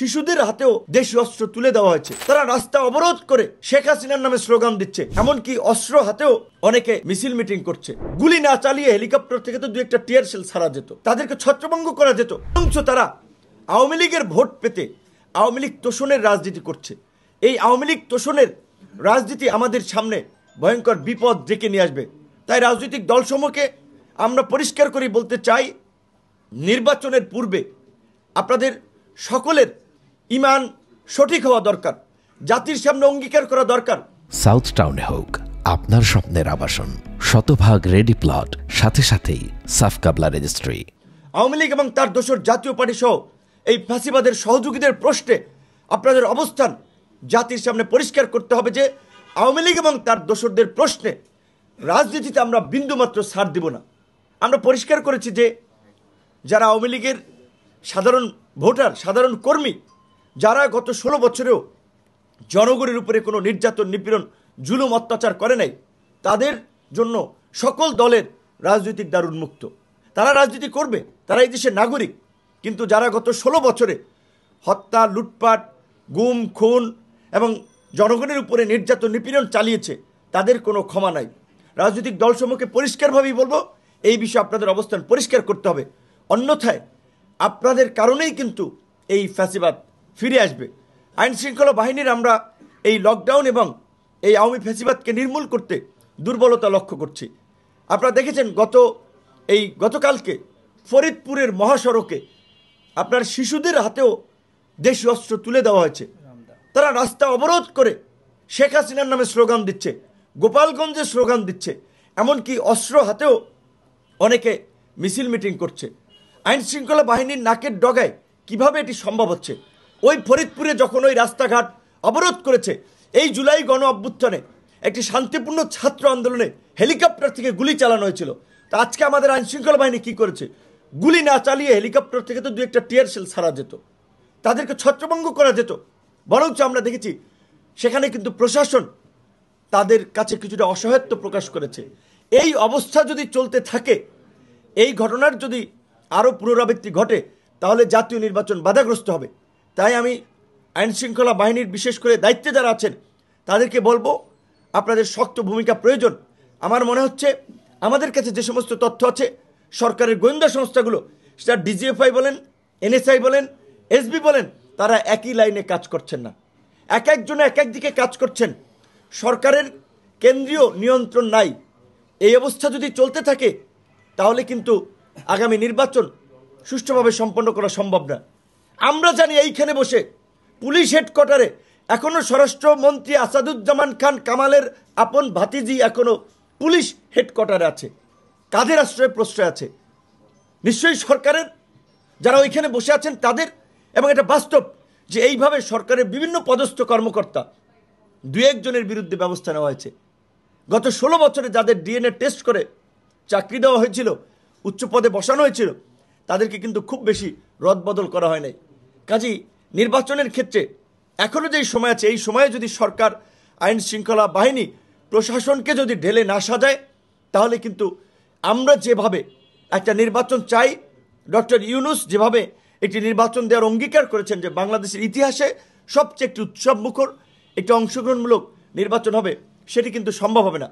শিশুদের হাতেও দেশীয় অস্ত্র তুলে দেওয়া হয়েছে। তারা রাস্তা অবরোধ করে শেখ হাসিনার নামে স্লোগান দিচ্ছে, এমনকি অস্ত্র হাতেও অনেকে মিছিল মিটিং করছে। গুলি না চালিয়ে হেলিকপ্টার থেকে তো দু একটা টিয়ার শেল ছাড়া যেত, তাদেরকে ছত্রভঙ্গ করা যেত। অথচ তারা আওয়ামী লীগের ভোট পেতে আওয়ামী লীগ তোষণের রাজনীতি করছে। এই আওয়ামী লীগ তোষণের রাজনীতি আমাদের সামনে ভয়ঙ্কর বিপদ ডেকে নিয়ে আসবে। তাই রাজনৈতিক দলসমূহকে আমরা পরিষ্কার করে বলতে চাই, নির্বাচনের পূর্বে আপনাদের সকলের ঈমান সঠিক হওয়া দরকার, জাতির সামনে অঙ্গীকার করা দরকার। সাউথ টাউনে হোক আপনার স্বপ্নের আবাসন, শতভাগ রেডি প্লট, সাথে সাথেই সাফ কাবলা রেজিস্ট্রি। আওয়ামী লীগ এবং তার দোসর জাতীয় পার্টি সহ এই ফাঁসিবাদের সহযোগীদের প্রশ্নে আপনাদের অবস্থান জাতির সামনে পরিষ্কার করতে হবে যে আওয়ামী লীগ এবং তার দোসরদের প্রশ্নে রাজনীতিতে আমরা বিন্দুমাত্র ছাড় দিব না। আমরা পরিষ্কার করেছি যে যারা আওয়ামী লীগের সাধারণ ভোটার, সাধারণ কর্মী, যারা গত 16 বছরেও জনগণের উপরে কোনো নির্যাতন, নিপীড়ন, জুলুম, অত্যাচার করে নাই, তাদের জন্য সকল দলের রাজনৈতিক দ্বার উন্মুক্ত। তারা রাজনীতি করবে, তারা এই দেশের নাগরিক। কিন্তু যারা গত 16 বছরে হত্যা, লুটপাট, গুম, খুন এবং জনগণের উপরে নির্যাতন, নিপীড়ন চালিয়েছে, তাদের কোনো ক্ষমা নাই। রাজনৈতিক দলসমূহকে পরিষ্কারভাবেই বলবো, এই বিষয়ে আপনাদের অবস্থান পরিষ্কার করতে হবে। অন্যথায় আপনাদের কারণেই কিন্তু এই ফ্যাসিবাদ ফিরে আসবে। আইন শৃঙ্খলা বাহিনীর আমরা এই লকডাউন এবং এই আওয়ামী ফ্যাসিবাদকে নির্মূল করতে দুর্বলতা লক্ষ্য করছি। আপনারা দেখেছেন গতকালকে ফরিদপুরের মহাসড়কে আপনার শিশুদের হাতেও দেশীয় অস্ত্র তুলে দেওয়া হয়েছে। তারা রাস্তা অবরোধ করে শেখ হাসিনার নামে স্লোগান দিচ্ছে, গোপালগঞ্জে স্লোগান দিচ্ছে, এমনকি অস্ত্র হাতেও অনেকে মিছিল মিটিং করছে। আইন শৃঙ্খলা বাহিনীর নাকের ডগায় কিভাবে এটি সম্ভব হচ্ছে? ওই ফরিদপুরে যখন ওই রাস্তাঘাট অবরোধ করেছে, এই জুলাই গণ অভ্যুত্থানে একটি শান্তিপূর্ণ ছাত্র আন্দোলনে হেলিকপ্টার থেকে গুলি চালানো হয়েছিল। তা আজকে আমাদের আইন শৃঙ্খলা বাহিনী কী করেছে? গুলি না চালিয়ে হেলিকপ্টার থেকে তো দু একটা টিয়ার শেল ছাড়া যেত, তাদেরকে ছত্রভঙ্গ করা যেত। বরঞ্চ আমরা দেখেছি সেখানে কিন্তু প্রশাসন তাদের কাছে কিছুটা অসহায়ত্ব প্রকাশ করেছে। এই অবস্থা যদি চলতে থাকে, এই ঘটনার যদি আরও পুনরাবৃত্তি ঘটে, তাহলে জাতীয় নির্বাচন বাধাগ্রস্ত হবে। তাই আমি আইন শৃঙ্খলা বাহিনীর বিশেষ করে দায়িত্বে যারা আছেন তাদেরকে বলবো, আপনাদের শক্ত ভূমিকা প্রয়োজন। আমার মনে হচ্ছে আমাদের কাছে যে সমস্ত তথ্য আছে, সরকারের গোয়েন্দা সংস্থাগুলো, সেটা ডিজিএফআই বলেন, এনএসআই বলেন, এসবি বলেন, তারা একই লাইনে কাজ করছেন না। এক একজনে এক এক দিকে কাজ করছেন। সরকারের কেন্দ্রীয় নিয়ন্ত্রণ নাই। এই অবস্থা যদি চলতে থাকে, তাহলে কিন্তু আগামী নির্বাচন সুষ্ঠুভাবে সম্পন্ন করা সম্ভব না। আমরা জানি এইখানে বসে পুলিশ হেডকোয়ার্টারে এখনও স্বরাষ্ট্রমন্ত্রী আসাদুজ্জামান খান কামালের আপন ভাতিজি এখনও পুলিশ হেডকোয়ার্টারে আছে, কাদের আশ্রয় প্রশ্রয় আছে? নিশ্চয়ই সরকারের যারা ওইখানে বসে আছেন তাদের। এবং এটা বাস্তব যে এইভাবে সরকারের বিভিন্ন পদস্থ কর্মকর্তা দু একজনের বিরুদ্ধে ব্যবস্থা নেওয়া হয়েছে। গত 16 বছরে যাদের ডিএনএ টেস্ট করে চাকরি দেওয়া হয়েছিল, উচ্চ পদে বসানো হয়েছিল, তাদেরকে কিন্তু খুব বেশি রদবদল করা হয় নাই। কাজেই নির্বাচনের ক্ষেত্রে এখনও যেই সময় আছে, এই সময়ে যদি সরকার, আইন শৃঙ্খলা বাহিনী, প্রশাসনকে যদি ঢেলে না সাজায়, তাহলে কিন্তু আমরা যেভাবে একটা নির্বাচন চাই, ডক্টর ইউনূস যেভাবে একটি নির্বাচন দেওয়ার অঙ্গীকার করেছেন যে বাংলাদেশের ইতিহাসে সবচেয়ে একটি উৎসবমুখর, একটি অংশগ্রহণমূলক নির্বাচন হবে, সেটি কিন্তু সম্ভব হবে না।